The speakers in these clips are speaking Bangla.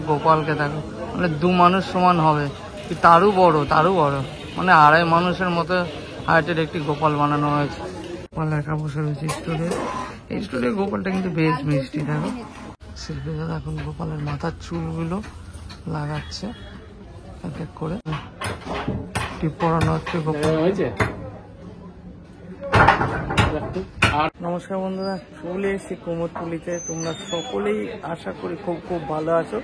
গোপালকে দেখো, মানে দু মানুষ সমান হবে, তারও বড় মানে আড়াই মানুষের মতো হাইটের একটি গোপাল বানানো হয়েছে। গোপাল একা বসে রয়েছে স্টুডিও। এই স্টুডিও গোপালটা কিন্তু বেশ মিষ্টি। দেখো শিল্পী দাদা এখন গোপালের মাথার চুলগুলো লাগাচ্ছে এক এক করে, টিপ পরানো হচ্ছে গোপাল। নমস্কার বন্ধুরা, চলে এসেছি কুমোরটুলিতে। তোমরা সকলেই আশা করি খুব ভালো আছো।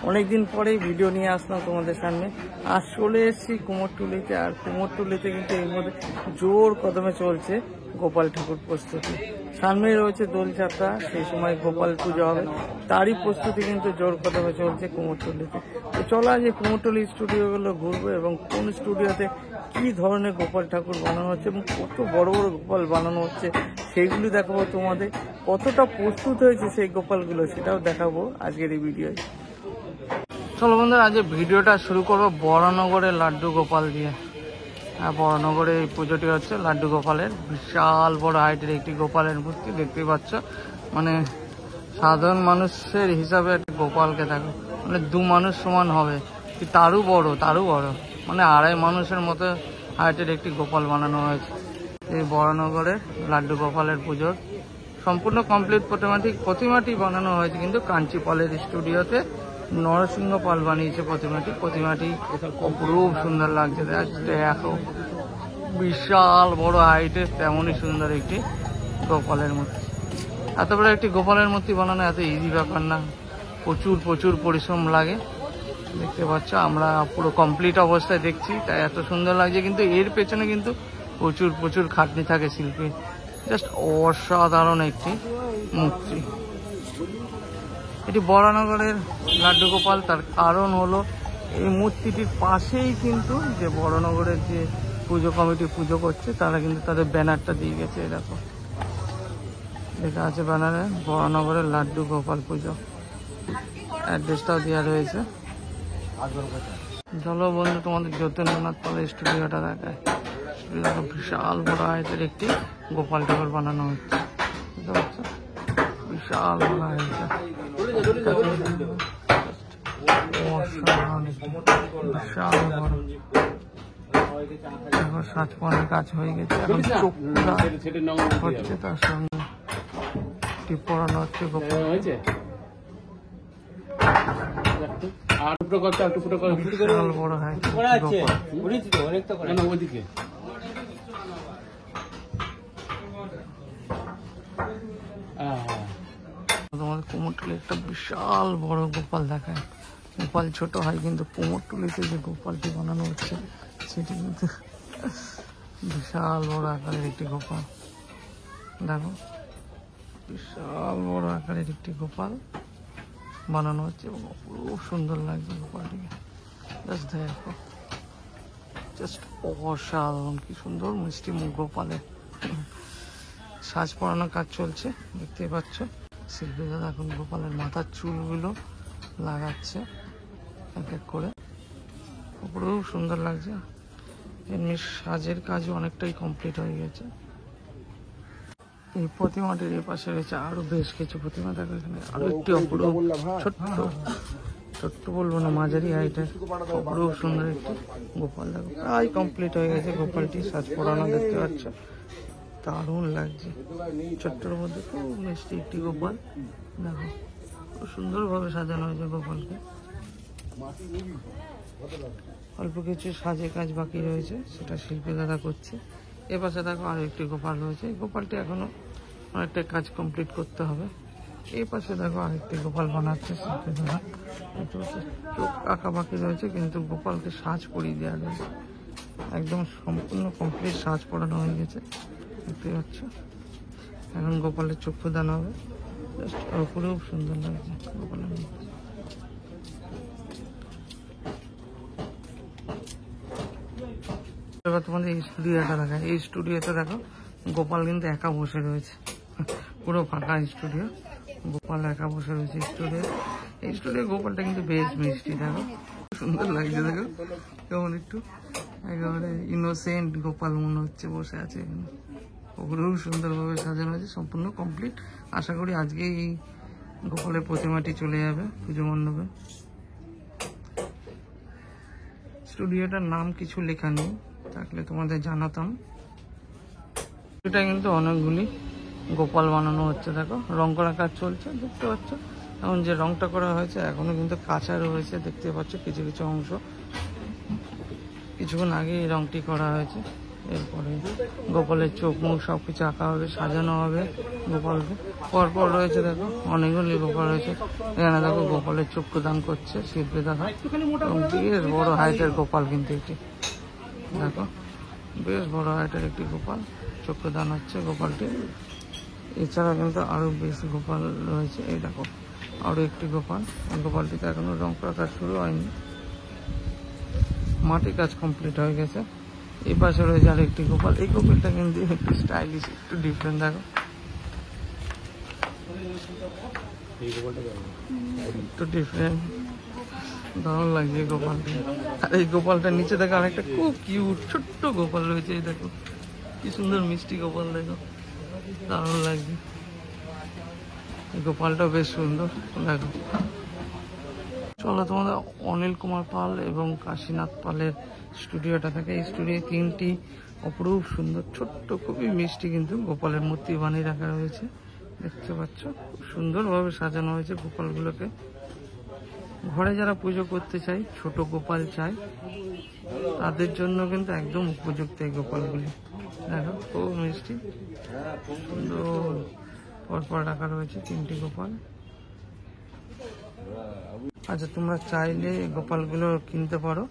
অনেকদিন পরেই ভিডিও নিয়ে আসলাম তোমাদের সামনে। আর চলে এসেছি কুমোরটুলিতে। আর কুমোরটুলিতে কিন্তু এর মধ্যে জোর কদমে চলছে গোপাল ঠাকুর প্রস্তুতি। সামনেই রয়েছে দোলযাত্রা, সেই সময় গোপাল পুজো হবে, তারই প্রস্তুতি কিন্তু জোর কদমে চলছে কুমোরটুলিতে। তো চলো আজ কুমোরটুলি স্টুডিওগুলো ঘুরবো এবং কোন স্টুডিওতে কি ধরনের গোপাল ঠাকুর বানানো হচ্ছে এবং কত বড় বড় গোপাল বানানো হচ্ছে সেইগুলো দেখাবো তোমাদের। কতটা প্রস্তুত হয়েছে সেই গোপালগুলো সেটাও দেখাবো আজকের এই ভিডিওয়। চলো বন্ধুরা, আজ ভিডিওটা শুরু করবো বরানগরের লাড্ডু গোপাল দিয়ে। হ্যাঁ, বরানগরে এই পুজোটি হচ্ছে লাড্ডু গোপালের। বিশাল বড় হাইটের একটি গোপালের মূর্তি দেখতেই পাচ্ছ। মানে সাধারণ মানুষের হিসাবে একটা গোপালকে দেখো, মানে দু মানুষ সমান হবে, তারও বড় মানে আড়াই মানুষের মতো হাইটের একটি গোপাল বানানো হয়েছে। এই বরানগরের লাড্ডু গোপালের পুজোর সম্পূর্ণ কমপ্লিট প্রতিমাটি বানানো হয়েছে কিন্তু কাঞ্চিপালের স্টুডিওতে। নরসিংহ পাল বানিয়েছে প্রতিমাটি খুব সুন্দর লাগছে। দেখো বিশাল বড় হাইটের তেমনই সুন্দর একটি গোপালের মূর্তি। এত বড় একটি গোপালের মূর্তি বানানো এত ইজি ব্যাপার না, প্রচুর পরিশ্রম লাগে। দেখতে পাচ্ছ আমরা পুরো কমপ্লিট অবস্থায় দেখছি, তাই এত সুন্দর লাগছে। কিন্তু এর পেছনে কিন্তু প্রচুর খাটনি থাকে শিল্পী। জাস্ট অসাধারণ একটি মূর্তি। এটি বরানগরের লাড্ডু গোপাল। তার কারণ হলো এই মূর্তিটির পাশেই কিন্তু যে বরানগরের যে পুজো কমিটি পুজো করছে তারা কিন্তু তাদের ব্যানারটা দিয়ে গেছে। দেখো লেখা আছে ব্যানারে বরানগরের লাড্ডু গোপাল পুজো, অ্যাড্রেসটাও দেওয়া রয়েছে। চলো বন্ধু তোমাদের যতীন্দ্রনাথ পালের স্টুডিওটা দেখায়। দেখো বিশাল বড় হাইটের একটি গোপাল ঠাকুর বানানো হচ্ছে, বুঝতে পারছো? বিশাল বড় হাইটের বিশাল বড়। এখন সাজপনের কাজ হয়ে গেছে, এখন চোখটা হচ্ছে, তার সঙ্গে টিপ পরানো হচ্ছে গোপাল। বিশাল বড় হাইটের তোমাদের কুমোরটুলি একটা বিশাল বড় গোপাল দেখায়। গোপাল ছোট হয় কিন্তু কুমোরটুলিতে যে গোপালটি বানানো হচ্ছে সেটি কিন্তু বিশাল বড় আকারের একটি গোপাল। দেখো বিশাল বড় আকারের একটি গোপাল বানানো হচ্ছে এবং খুব সুন্দর লাগছে গোপালটিকে। জাস্ট দেখো, জাস্ট অসাধারণ, কি সুন্দর মিষ্টি মুখ গোপালের। সাজ পরানোর কাজ চলছে দেখতেই পাচ্ছ। শিল্পী দাদা এখন গোপালের মাথার চুলগুলো লাগাচ্ছে এক এক করে, খুব সুন্দর লাগছে। এমনি সাজের কাজ অনেকটাই কমপ্লিট হয়ে গেছে। এই প্রতিমাটির এই পাশে রয়েছে আরো বেশ কিছু প্রতিমা। দেখো এখানে আরো একটি অপরূপ ছোট্ট বলবো না, মাঝারি হাইটের অপরূপ সুন্দর একটি গোপাল। দেখো প্রায় কমপ্লিট হয়ে গেছে গোপালটি, সাজ পরানো দেখতে পাচ্ছ, দারুণ লাগছে। ছোট্টর মধ্যে খুব মিষ্টি একটি গোপাল। দেখো খুব সুন্দরভাবে সাজানো হয়েছে গোপালকে। অল্প কিছু সাজের কাজ বাকি রয়েছে, সেটা শিল্পী দাদা করছে। এপাশে দেখো আরো একটি গোপাল রয়েছে। এই গোপালটি এখনো অনেকটা কাজ কমপ্লিট করতে হবে। এই পাশে দেখো আরেকটি গোপাল বানাচ্ছে শিল্পী দাদা। চোখ আঁকা বাকি রয়েছে কিন্তু গোপালকে সাজ পরিয়ে দেওয়া রয়েছে, একদম সম্পূর্ণ কমপ্লিট সাজ পরানো হয়ে গেছে দেখতে পাচ্ছ। এখন গোপালের চক্ষু দান হবে, জাস্ট খুব সুন্দর লাগছে গোপালের মধ্যে। এবার তোমাদের এই স্টুডিওটা দেখায়। এই স্টুডিওতে দেখো গোপাল কিন্তু একা বসে রয়েছে, পুরো ফাঁকা স্টুডিও, গোপাল একা বসে রয়েছে স্টুডিও। এই স্টুডিও গোপালটা কিন্তু বেশ মিষ্টি। দেখো সুন্দর লাগছে, দেখো কেমন একটু একেবারে ইনোসেন্ট গোপাল মনে হচ্ছে বসে আছে এখানে। খুব সুন্দরভাবে সাজানো হয়েছে, সম্পূর্ণ কমপ্লিট। আশা করি আজকে এই গোপালের প্রতিমাটি চলে যাবে পুজো মণ্ডপে। স্টুডিওটার নাম কিছু লেখা নেই, থাকলে তোমাদের জানাতাম। এটা কিন্তু অনেকগুলি গোপাল বানানো হচ্ছে, দেখো রং করা কাজ চলছে, দেখতে পাচ্ছ। এখন যে রংটা করা হয়েছে এখনো কিন্তু কাঁচা রয়েছে, দেখতে পাচ্ছ কিছু কিছু অংশ। কিছুক্ষণ আগে এই রংটি করা হয়েছে। এরপরে গোপালের চোখ মুখ সব কিছু আঁকা হবে, সাজানো হবে গোপালকে। পরপর রয়েছে দেখো অনেকগুলি গোপাল রয়েছে। এখানে দেখো গোপালের চক্ষুদান করছে শিল্পী দেখা, এবং বেশ বড় হাইটের গোপাল কিন্তু এটি, দেখো বেশ বড় হাইটের একটি গোপাল, চক্ষুদান হচ্ছে গোপালটি। এছাড়া কিন্তু আরো বেশ গোপাল রয়েছে। এই দেখো আরো একটি গোপাল, গোপালটিতে এখনো রং করা কাজ শুরু হয়নি, মাটি কাজ কমপ্লিট হয়ে গেছে। এই পাশে রয়েছে আর একটি গোপাল। এই গোপালটা কিন্তু একটু স্টাইলিশ, একটু ডিফারেন্ট, দেখো একটু ডিফারেন্ট, দারুণ লাগছে এই গোপালটি। আর এই গোপালটার নিচে দেখো আরেকটা খুব কিউট ছোট্ট গোপাল রয়েছে। এই দেখো কি সুন্দর মিষ্টি গোপাল, দেখো দারুণ লাগছে। এই গোপালটা বেশ সুন্দর, দেখো। চলো তোমাদের অনিল কুমার পাল এবং কাশীনাথ পালের স্টুডিওটা থাকে। এই স্টুডিও 3টি অপরূপ সুন্দর ছোট্ট খুবই মিষ্টি কিন্তু গোপালের মূর্তি বানিয়ে রাখা রয়েছে, দেখতে পাচ্ছ। খুব সুন্দরভাবে সাজানো হয়েছে গোপালগুলোকে। ঘরে যারা পুজো করতে চায়, ছোট গোপাল চায়, তাদের জন্য কিন্তু একদম উপযুক্ত এই গোপালগুলি। দেখো খুব মিষ্টি সুন্দর পরপর রাখা রয়েছে 3টি গোপাল। আচ্ছা তোমরা চাইলে গোপালগুলো কিনতে পারো।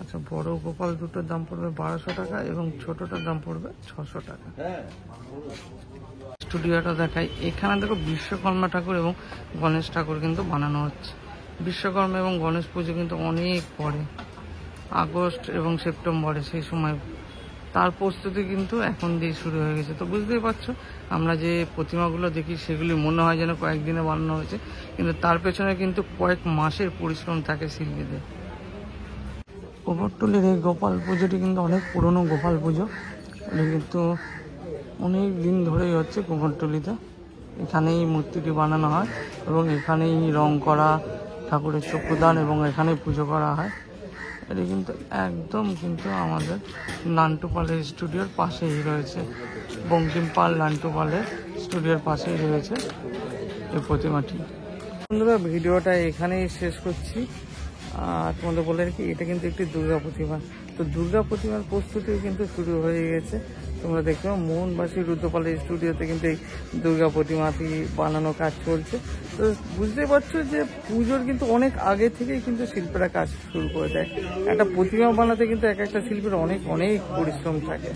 আচ্ছা বড় গোপাল দুটোর দাম পড়বে 1200 টাকা এবং ছোটটার দাম পড়বে 600 টাকা। স্টুডিওটা দেখাই। এখানে দেখো বিশ্বকর্মা ঠাকুর এবং গণেশ ঠাকুর কিন্তু বানানো হচ্ছে। বিশ্বকর্মা এবং গণেশ পুজো কিন্তু অনেক পরে, আগস্ট এবং সেপ্টেম্বরে, সেই সময়। তার প্রস্তুতি কিন্তু এখন দিয়ে শুরু হয়ে গেছে। তো বুঝতেই পারছো আমরা যে প্রতিমাগুলো দেখি সেগুলি মনে হয় যেন কয়েকদিনে বানানো হয়েছে, কিন্তু তার পেছনে কিন্তু কয়েক মাসের পরিশ্রম থাকে শিল্পীদের। কুমোরটুলির এই গোপাল পুজোটি কিন্তু অনেক পুরনো গোপাল পুজো, কিন্তু অনেক দিন ধরেই হচ্ছে কুমোরটুলিতে। এখানেই মূর্তিটি বানানো হয় এবং এখানেই রং করা, ঠাকুরের চক্ষুদান এবং এখানেই পুজো করা হয়। এটি কিন্তু একদম কিন্তু আমাদের নান্টু পালের স্টুডিওর পাশেই রয়েছে, বঙ্কিম পাল নান্টু পালের স্টুডিওর পাশেই রয়েছে এই প্রতিমাটি। বন্ধুরা ভিডিওটা এখানেই শেষ করছি। আর তোমাদের বলে রাখি এটা কিন্তু একটি দুর্গা প্রতিমা। তো দুর্গা প্রতিমার প্রস্তুতিও কিন্তু শুরু হয়ে গেছে। তোমরা দেখতে পাও মোহনবাসী রুদ্রপালের স্টুডিওতে কিন্তু এই দুর্গা প্রতিমাটি বানানো কাজ চলছে। তো বুঝতে পারছো যে পুজোর কিন্তু অনেক আগে থেকেই কিন্তু শিল্পীরা কাজ শুরু করে দেয়। একটা প্রতিমা বানাতে কিন্তু এক একটা শিল্পীর অনেক অনেক পরিশ্রম থাকে।